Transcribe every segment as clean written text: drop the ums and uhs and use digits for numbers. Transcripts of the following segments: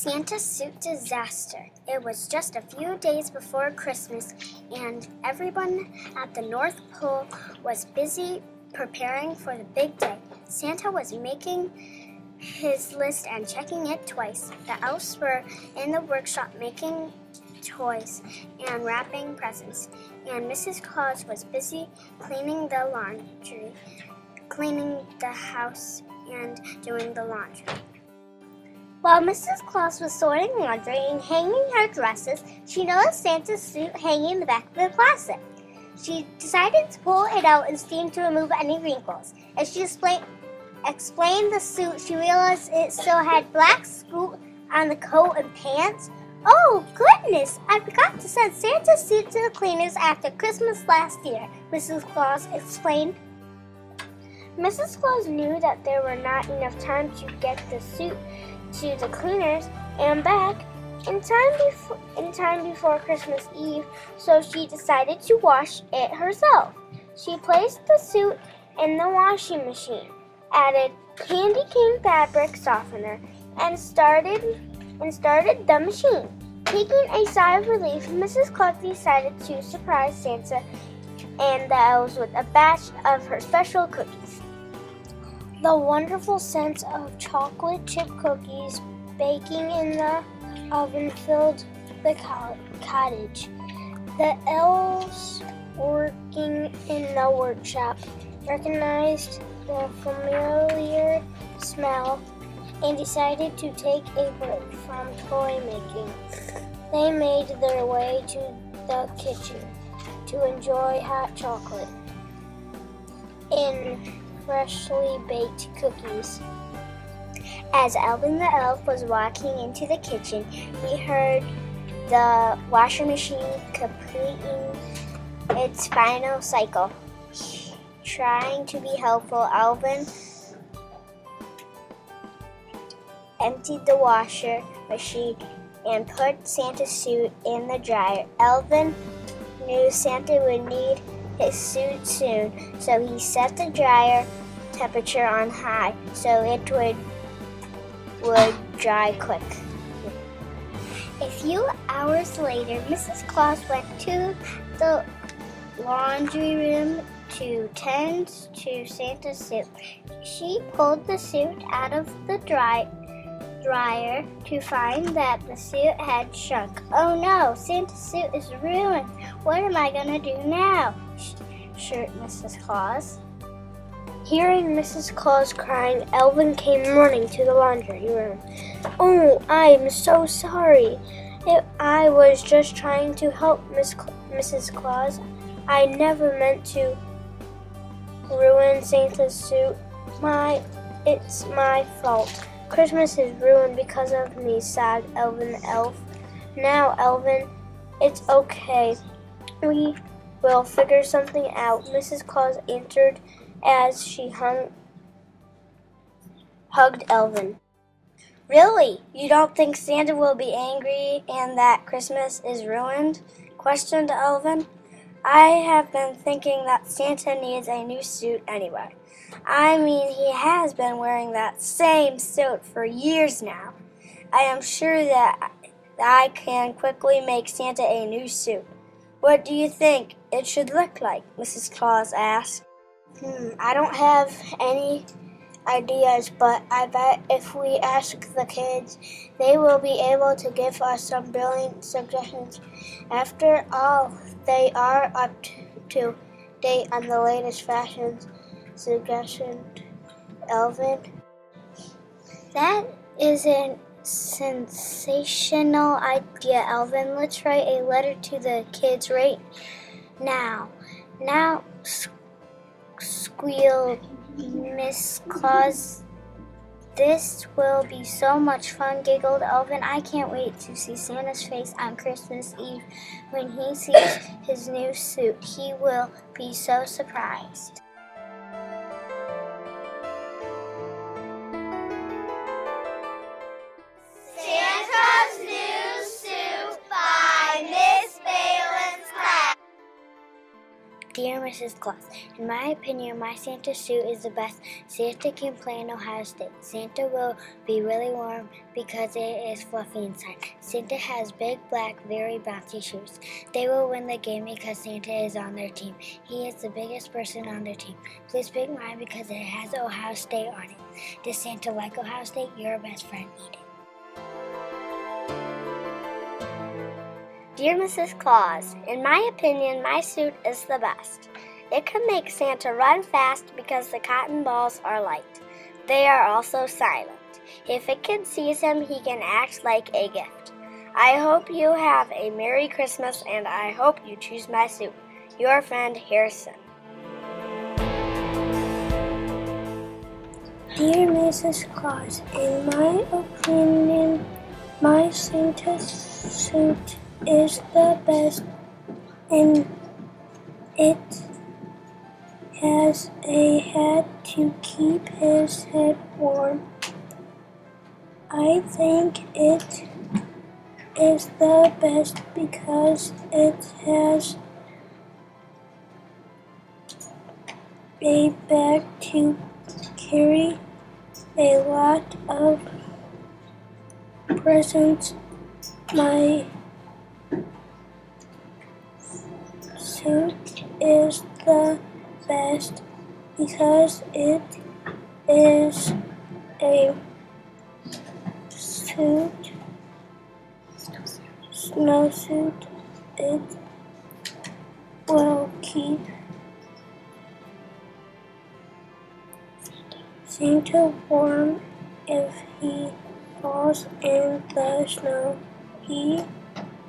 Santa's suit disaster. It was just a few days before Christmas, and everyone at the North Pole was busy preparing for the big day. Santa was making his list and checking it twice. The elves were in the workshop making toys and wrapping presents, and Mrs. Claus was busy cleaning the laundry, cleaning the house, and doing the laundry. While Mrs. Claus was sorting laundry and hanging her dresses, she noticed Santa's suit hanging in the back of the closet. She decided to pull it out and steam to remove any wrinkles. As she explained the suit, she realized it still had black scoop on the coat and pants. "Oh, goodness! I forgot to send Santa's suit to the cleaners after Christmas last year," Mrs. Claus explained. Mrs. Claus knew that there were not enough time to get the suit to the cleaners and back in time before Christmas Eve, so she decided to wash it herself. She placed the suit in the washing machine, added candy cane fabric softener, and started the machine. Taking a sigh of relief, Mrs. Claus decided to surprise Santa and the elves with a batch of her special cookies. The wonderful scent of chocolate chip cookies baking in the oven filled the cottage. The elves working in the workshop recognized the familiar smell and decided to take a break from toy making. They made their way to the kitchen to enjoy hot chocolate and freshly baked cookies. As Alvin the elf was walking into the kitchen, he heard the washing machine completing its final cycle. Trying to be helpful, Alvin emptied the washer machine and put Santa's suit in the dryer. Alvin knew Santa would need his suit soon, so he set the dryer temperature on high so it would dry quick. A few hours later, Mrs. Claus went to the laundry room to tend to Santa's suit. She pulled the suit out of the dryer to find that the suit had shrunk. "Oh no, Santa's suit is ruined. What am I gonna do now?" shrieked Mrs. Claus. Hearing Mrs. Claus crying, Alvin came running to the laundry room. "Oh, I'm so sorry. I was just trying to help, Mrs. Claus. I never meant to ruin Santa's suit. It's my fault. Christmas is ruined because of me," sobbed Alvin the elf. "Now, Alvin, it's okay. We will figure something out," Mrs. Claus answered as she hugged Alvin. "Really? You don't think Santa will be angry and that Christmas is ruined?" questioned Alvin. "I have been thinking that Santa needs a new suit anyway. I mean, he has been wearing that same suit for years now. I am sure that I can quickly make Santa a new suit. What do you think it should look like?" Mrs. Claus asked. I don't have any ideas, but I bet if we ask the kids, they will be able to give us some brilliant suggestions. After all, they are up to date on the latest fashions, suggested Alvin. "That is a sensational idea, Alvin. Let's write a letter to the kids right now." "Now," squealed Miss Claus. "This will be so much fun," giggled Alvin. "I can't wait to see Santa's face on Christmas Eve. When he sees his new suit, he will be so surprised." Santa's New Suit by Miss Bailin's Class. Dear Mrs. Claus, in my opinion, my Santa suit is the best. Santa can play in Ohio State. Santa will be really warm because it is fluffy inside. Santa has big, black, very bouncy shoes. They will win the game because Santa is on their team. He is the biggest person on their team. Please pick mine because it has Ohio State on it. Does Santa like Ohio State? Your best friend, Eden. Dear Mrs. Claus, in my opinion, my suit is the best. It can make Santa run fast because the cotton balls are light. They are also silent. If a kid sees him, he can act like a gift. I hope you have a Merry Christmas, and I hope you choose my suit. Your friend, Harrison. Dear Mrs. Claus, in my opinion, my Santa suit is the best, and it has a hat to keep his head warm. I think it is the best because it has a bag to carry a lot of presents. My suit is the best because it is a snowsuit. It will keep Santa warm if he falls in the snow. He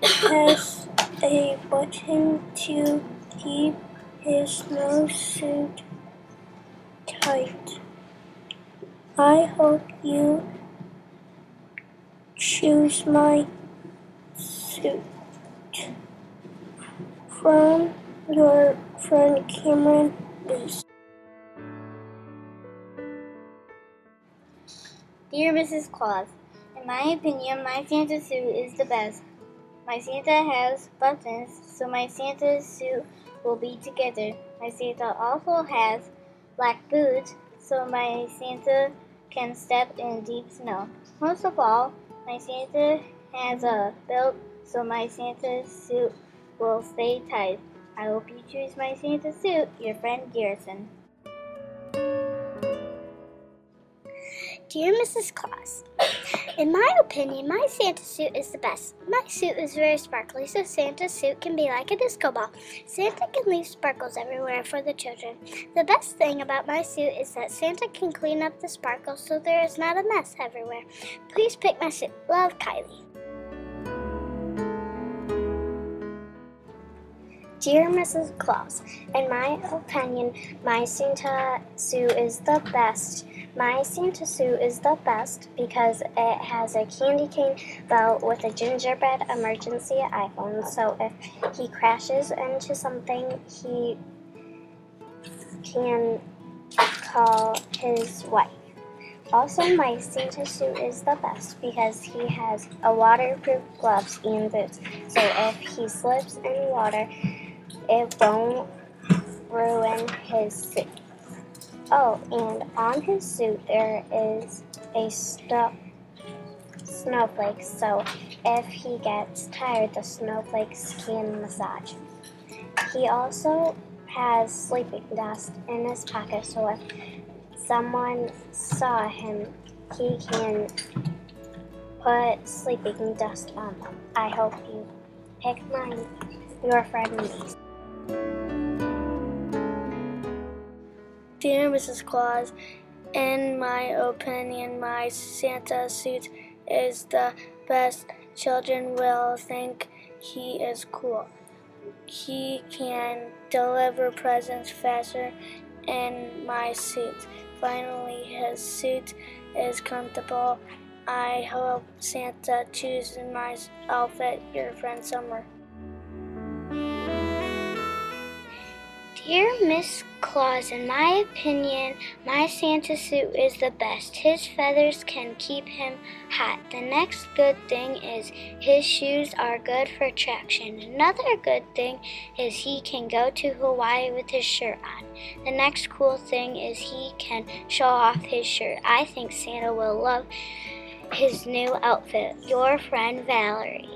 has a button to keep his snowsuit tight. I hope you choose my suit. From your friend Cameron Reese. Dear Mrs. Claus, in my opinion, my Santa suit is the best. My Santa has buttons, so my Santa suit will be together. My Santa also has black boots, so my Santa can step in deep snow. Most of all, my Santa has a belt, so my Santa suit will stay tight. I hope you choose my Santa suit. Your friend Garrison. Dear Mrs. Claus, in my opinion, my Santa suit is the best. My suit is very sparkly, so Santa's suit can be like a disco ball. Santa can leave sparkles everywhere for the children. The best thing about my suit is that Santa can clean up the sparkles so there is not a mess everywhere. Please pick my suit. Love, Kylie. Dear Mrs. Claus, in my opinion, my Santa suit is the best. My Santa suit is the best because it has a candy cane belt with a gingerbread emergency iPhone, so if he crashes into something, he can call his wife. Also, my Santa suit is the best because he has a waterproof gloves and boots, so if he slips in water, it won't ruin his suit. Oh, and on his suit there is a snowflake, so if he gets tired, the snowflakes can massage him. He also has sleeping dust in his pocket, so if someone saw him, he can put sleeping dust on them. I hope you pick mine. Your friend Lisa. Dear Mrs. Claus, in my opinion, my Santa suit is the best. Children will think he is cool. He can deliver presents faster in my suit. Finally, his suit is comfortable. I hope Santa chooses my outfit. Your friend Summer. Dear Miss Claus, in my opinion, my Santa suit is the best. His feathers can keep him hot. The next good thing is his shoes are good for traction. Another good thing is he can go to Hawaii with his shirt on. The next cool thing is he can show off his shirt. I think Santa will love his new outfit. Your friend Valerie.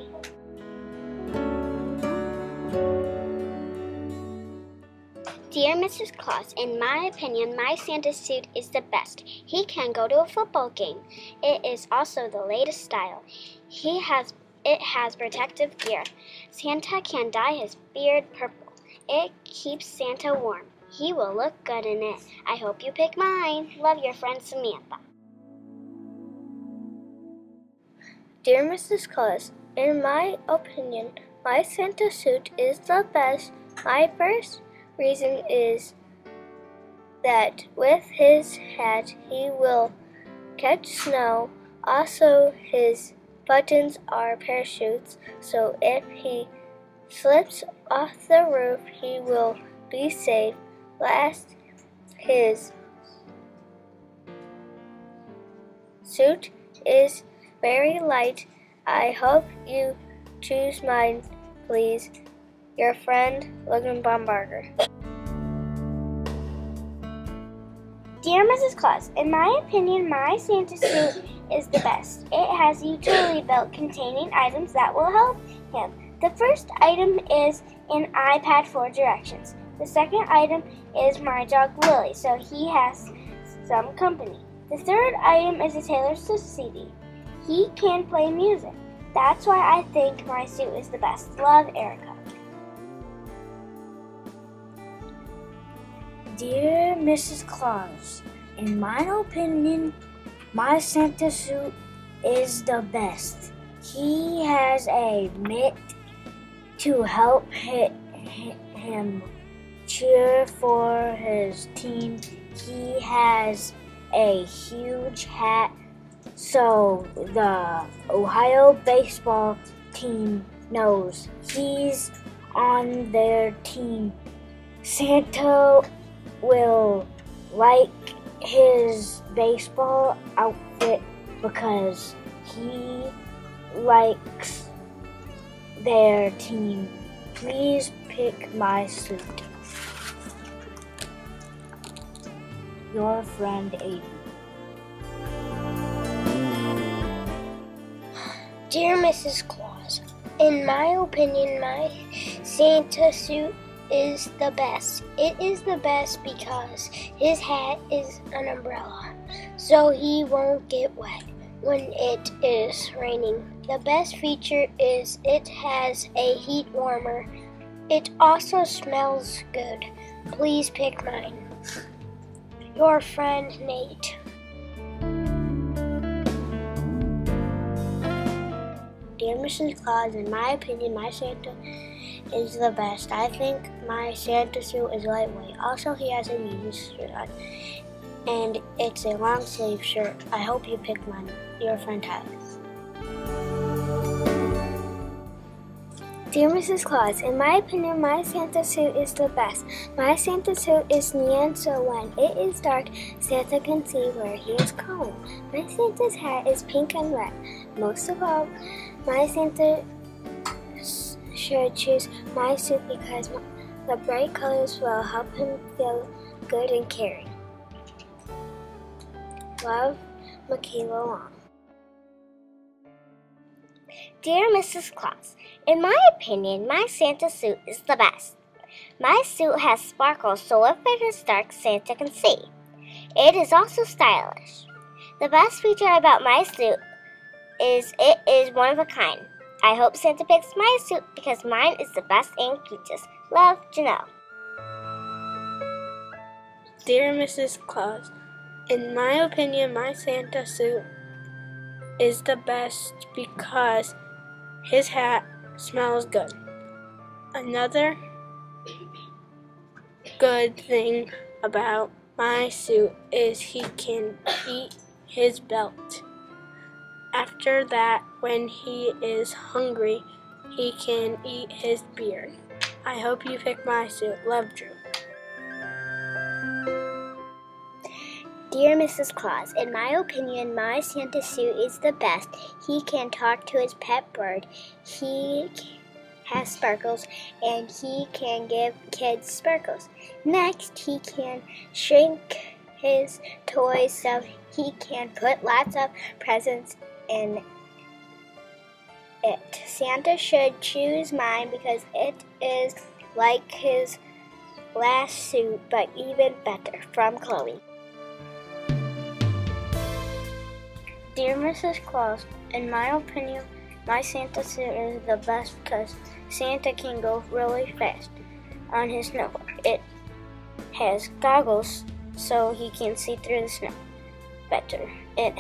Dear Mrs. Claus, in my opinion, my Santa suit is the best. He can go to a football game. It is also the latest style. It has protective gear. Santa can dye his beard purple. It keeps Santa warm. He will look good in it. I hope you pick mine. Love, your friend Samantha. Dear Mrs. Claus, in my opinion, my Santa suit is the best. My first reason is that with his hat he will catch snow. Also, his buttons are parachutes, so if he slips off the roof, he will be safe. Last, his suit is very light. I hope you choose mine, please. Your friend, Logan Baumbarger. Dear Mrs. Claus, in my opinion, my Santa suit is the best. It has a utility belt containing items that will help him. The first item is an iPad for directions. The second item is my dog Lily, so he has some company. The third item is a Taylor Swift CD. He can play music. That's why I think my suit is the best. Love, Erica. Dear Mrs. Claus, in my opinion, my Santa suit is the best. He has a mitt to help him cheer for his team. He has a huge hat so the Ohio baseball team knows he's on their team. Santa will like his baseball outfit because he likes their team. Please pick my suit. Your friend Aiden. Dear Mrs. Claus, in my opinion, my Santa suit is the best. It is the best because his hat is an umbrella, so he won't get wet when it is raining. The best feature is it has a heat warmer. It also smells good. Please pick mine. Your friend Nate. Dear Mrs. Claus, in my opinion, my Santa is the best. I think my Santa suit is lightweight. Also, he has a music shirt on, and it's a long sleeve shirt. I hope you pick mine. Your friend Tyler. Dear Mrs. Claus, in my opinion, my Santa suit is the best. My Santa suit is neon, so when it is dark, Santa can see where he is going. My Santa's hat is pink and red. Most of all, my Santa should choose my suit because the bright colors will help him feel good and caring. Love, Michaela Long. Dear Mrs. Claus, in my opinion, my Santa suit is the best. My suit has sparkles, so if it is dark, Santa can see. It is also stylish. The best feature about my suit is it is one of a kind. I hope Santa picks my suit because mine is the best and cutest. Love, Janelle. Dear Mrs. Claus, in my opinion, my Santa suit is the best because his hat smells good. Another good thing about my suit is he can eat his belt. After that, when he is hungry, he can eat his beard. I hope you pick my suit. Love, Drew. Dear Mrs. Claus, in my opinion, my Santa suit is the best. He can talk to his pet bird. He has sparkles, and he can give kids sparkles. Next, he can shrink his toys so he can put lots of presents in it. Santa should choose mine because it is like his last suit, but even better. From Chloe. Dear Mrs. Claus, in my opinion, my Santa suit is the best because Santa can go really fast on his snow. It has goggles so he can see through the snow better. It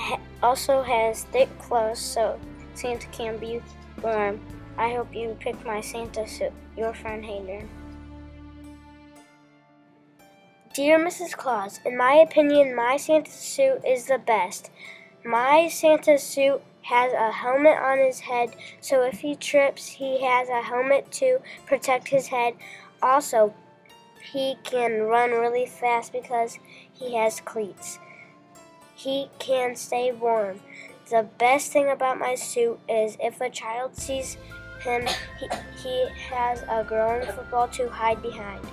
also has thick clothes so Santa can be warm. I hope you pick my Santa suit. Your friend Hayden. Dear Mrs. Claus, in my opinion, my Santa suit is the best. My Santa suit has a helmet on his head, so if he trips, he has a helmet to protect his head. Also, he can run really fast because he has cleats. He can stay warm. The best thing about my suit is if a child sees him, he has a growing football to hide behind.